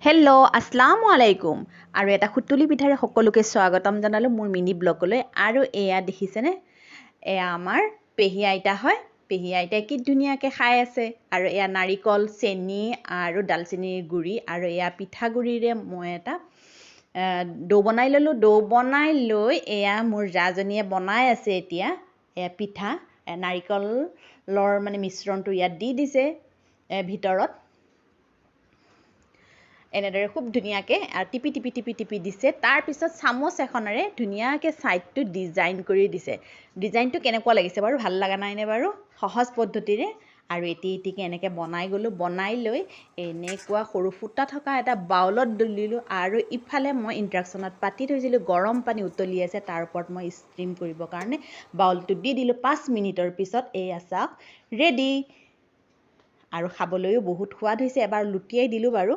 Hello' আসসালামু আলাইকুম আৰু এটা খুতুলি পিঠাৰে সকলোকে স্বাগতম জনালোঁ মোৰ মিনি ব্লগলৈ। আৰু এয়া দেখিছেনে, এয়া আমাৰ পেহী আইতা হয়। পেহী আইতাই কি ধুনীয়াকৈ খাই আছে। আৰু এয়া নাৰিকল, চেনি আৰু ডালচেনিৰ গুড়ি আৰু এয়া পিঠাগুড়িৰে মই এটা ডো বনাই ল'লোঁ। ডো বনাই লৈ এয়া মোৰ জাজনীয়ে বনাই আছে এতিয়া এয়া পিঠা। নাৰিকলৰ মানে মিশ্ৰণটো ইয়াত দি দিছে ভিতৰত। এনেদৰে খুব ধুনীয়াকৈ টিপি টিপি টিপি টিপি দিছে। তাৰপিছত চামুচ এখনেৰে ধুনীয়াকৈ ছাইডটো ডিজাইন কৰি দিছে। ডিজাইনটো কেনেকুৱা লাগিছে বাৰু, ভাল লগা নাইনে বাৰু? সহজ পদ্ধতিৰে আৰু এটিকৈ এনেকৈ বনাই গ'লোঁ। বনাই লৈ এনেকুৱা সৰু ফুটা থকা এটা বাউলত দলিলোঁ। আৰু ইফালে মই ইণ্ডাকশ্যনত পাতি থৈছিলোঁ, গৰম পানী উতলি আছে, তাৰ ওপৰত মই ষ্টিম কৰিবৰ কাৰণে বাউলটো দি দিলোঁ। 5 মিনিটৰ পিছত এয়া চাওক ৰেডি। আৰু খাবলৈও বহুত সোৱাদ হৈছে। এবাৰ লুটিয়াই দিলোঁ বাৰু।